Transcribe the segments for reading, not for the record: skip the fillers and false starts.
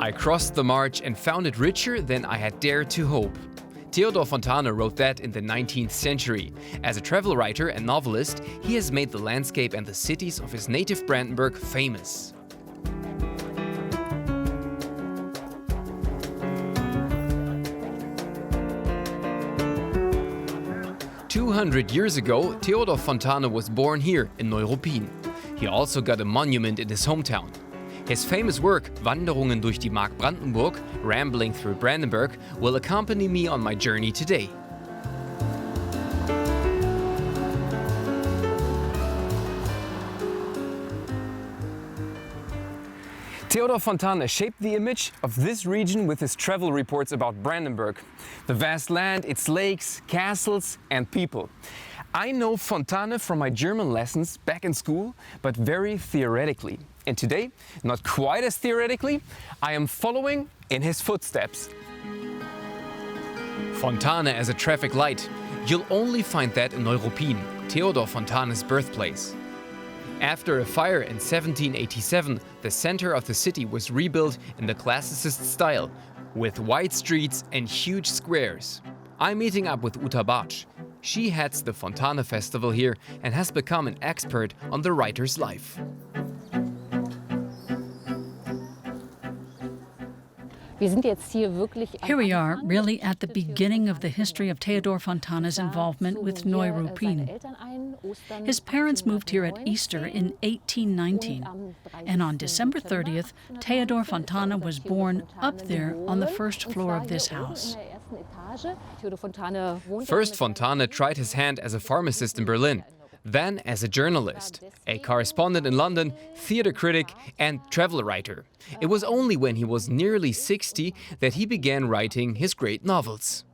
I crossed the march and found it richer than I had dared to hope. Theodor Fontane wrote that in the 19th century. As a travel writer and novelist, he has made the landscape and the cities of his native Brandenburg famous. "200 years ago, Theodor Fontane was born here in Neuruppin. He also got a monument in his hometown. His famous work, Wanderungen durch die Mark Brandenburg, Rambling Through Brandenburg, will accompany me on my journey today. Theodor Fontane shaped the image of this region with his travel reports about Brandenburg. The vast land, its lakes, castles and people. I know Fontane from my German lessons back in school, but very theoretically. And today, not quite as theoretically, I am following in his footsteps. Fontane as a traffic light. You'll only find that in Neuruppin, Theodor Fontane's birthplace. After a fire in 1787, the center of the city was rebuilt in the classicist style, with wide streets and huge squares. I'm meeting up with Uta Bartsch. She heads the Fontane Festival here and has become an expert on the writer's life. Here we are, really at the beginning of the history of Theodor Fontane's involvement with Neuruppin. His parents moved here at Easter in 1819, and on December 30th, Theodor Fontane was born up there on the first floor of this house. First, Fontane tried his hand as a pharmacist in Berlin, then as a journalist, a correspondent in London, theater critic and travel writer. It was only when he was nearly 60 that he began writing his great novels.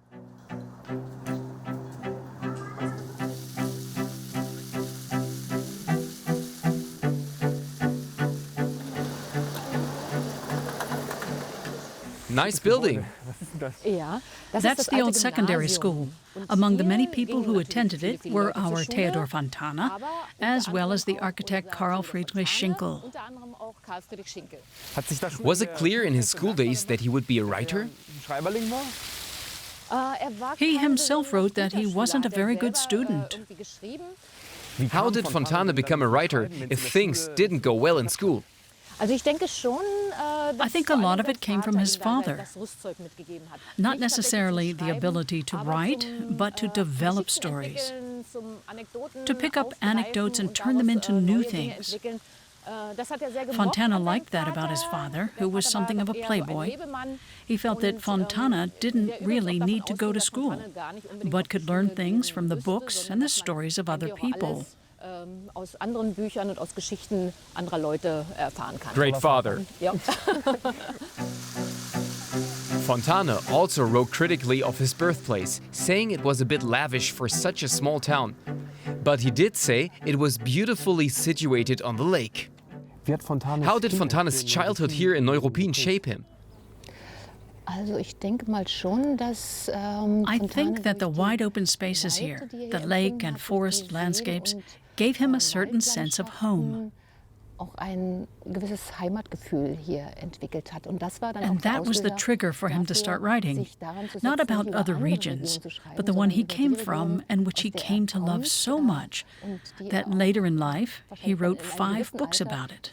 Nice building. That's the old secondary school. Among the many people who attended it were our Theodor Fontane, as well as the architect Karl Friedrich Schinkel. Was it clear in his school days that he would be a writer? He himself wrote that he wasn't a very good student. How did Fontane become a writer if things didn't go well in school? I think a lot of it came from his father. Not necessarily the ability to write, but to develop stories, to pick up anecdotes and turn them into new things. Fontane liked that about his father, who was something of a playboy. He felt that Fontane didn't really need to go to school, but could learn things from the books and the stories of other people. Great father. Fontane also wrote critically of his birthplace, saying it was a bit lavish for such a small town. But he did say it was beautifully situated on the lake. How did Fontane's childhood here in Neuruppin shape him? I think that the wide open spaces here, the lake and forest landscapes, gave him a certain sense of home. And that was the trigger for him to start writing, not about other regions, but the one he came from and which he came to love so much that later in life he wrote 5 books about it.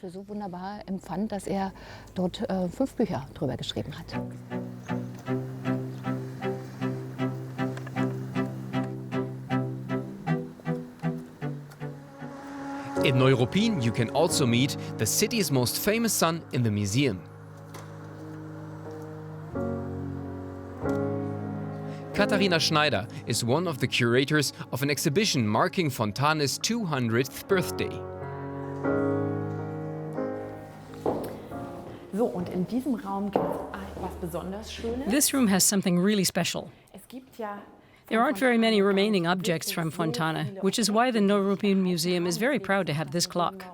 In Neuruppin, you can also meet the city's most famous son in the museum. Katharina Schneider is one of the curators of an exhibition marking Fontane's 200th birthday. This room has something really special. There aren't very many remaining objects from Fontane, which is why the Neuruppin Museum is very proud to have this clock.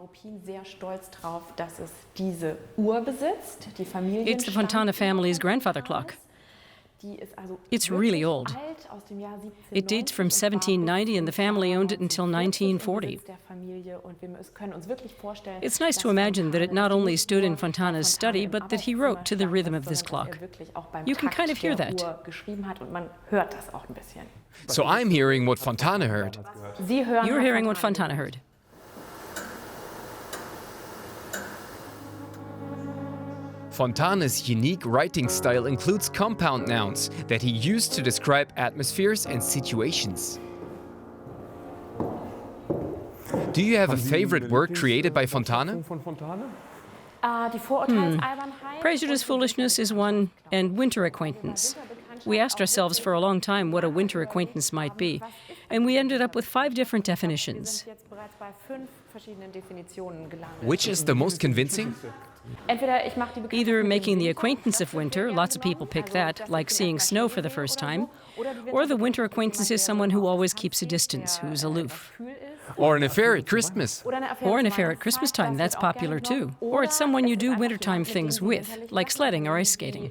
It's the Fontane family's grandfather clock. It's really old. It dates from 1790 and the family owned it until 1940. It's nice to imagine that it not only stood in Fontana's study, but that he wrote to the rhythm of this clock. You can kind of hear that. So I'm hearing what Fontana heard. You're hearing what Fontana heard. Fontana's unique writing style includes compound nouns that he used to describe atmospheres and situations. Do you have a favorite work created by Fontana? Prejudice, Foolishness is one, and Winter Acquaintance. We asked ourselves for a long time what a winter acquaintance might be, and we ended up with 5 different definitions. Which is the most convincing? Either making the acquaintance of winter, lots of people pick that, like seeing snow for the first time, or the winter acquaintance is someone who always keeps a distance, who's aloof. Or an affair at Christmas. Or an affair at Christmas time, that's popular too. Or it's someone you do wintertime things with, like sledding or ice skating.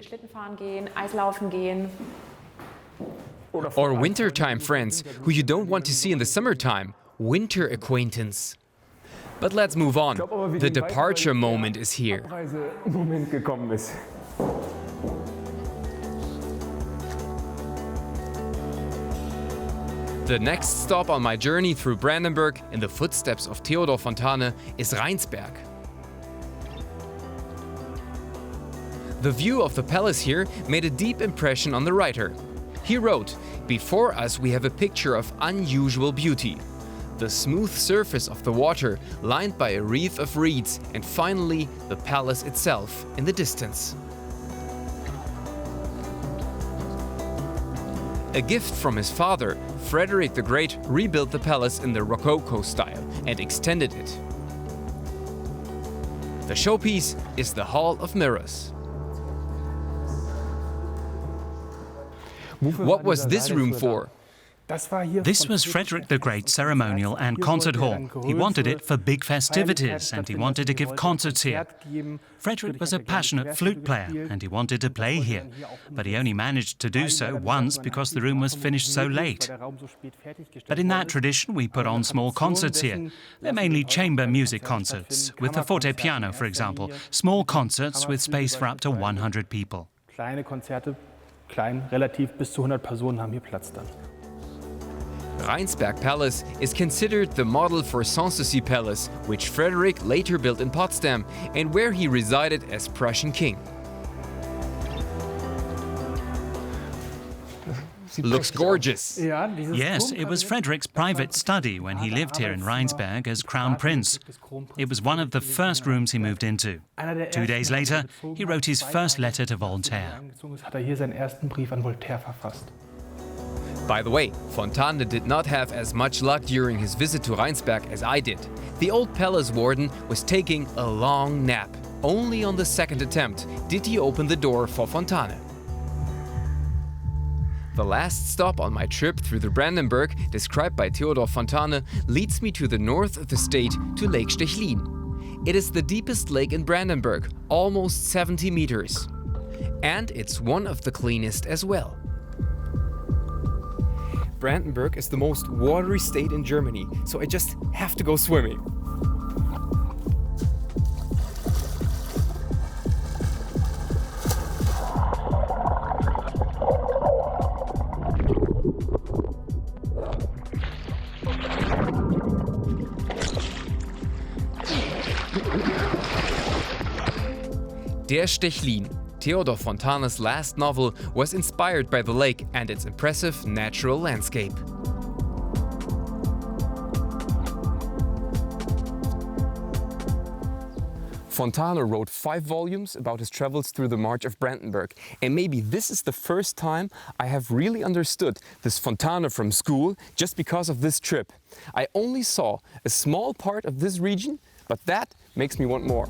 Or wintertime friends who you don't want to see in the summertime. Winter acquaintance. But let's move on. The departure moment is here. The next stop on my journey through Brandenburg in the footsteps of Theodor Fontane is Rheinsberg. The view of the palace here made a deep impression on the writer. He wrote, "Before us we have a picture of unusual beauty. The smooth surface of the water lined by a wreath of reeds, and finally the palace itself in the distance." A gift from his father, Frederick the Great rebuilt the palace in the Rococo style and extended it. The showpiece is the Hall of Mirrors. What was this room for? This was Frederick the Great's ceremonial and concert hall. He wanted it for big festivities and he wanted to give concerts here. Frederick was a passionate flute player and he wanted to play here, but he only managed to do so once because the room was finished so late. But in that tradition we put on small concerts here. They're mainly chamber music concerts, with the forte piano for example, small concerts with space for up to 100 people. Kleine Konzerte, klein, relativ bis zu 100 Personen haben hier Platz dann. Rheinsberg Palace is considered the model for Sanssouci Palace, which Frederick later built in Potsdam and where he resided as Prussian king. Looks gorgeous. Yes, it was Frederick's private study when he lived here in Rheinsberg as Crown Prince. It was one of the first rooms he moved into. 2 days later, he wrote his first letter to Voltaire. By the way, Fontane did not have as much luck during his visit to Rheinsberg as I did. The old palace warden was taking a long nap. Only on the second attempt did he open the door for Fontane. The last stop on my trip through the Brandenburg, described by Theodor Fontane, leads me to the north of the state to Lake Stechlin. It is the deepest lake in Brandenburg, almost 70 meters. And it's one of the cleanest as well. Brandenburg is the most watery state in Germany, so I just have to go swimming. Der Stechlin, Theodor Fontane's last novel, was inspired by the lake and its impressive natural landscape. Fontane wrote 5 volumes about his travels through the March of Brandenburg, and maybe this is the first time I have really understood this Fontane from school just because of this trip. I only saw a small part of this region, but that makes me want more.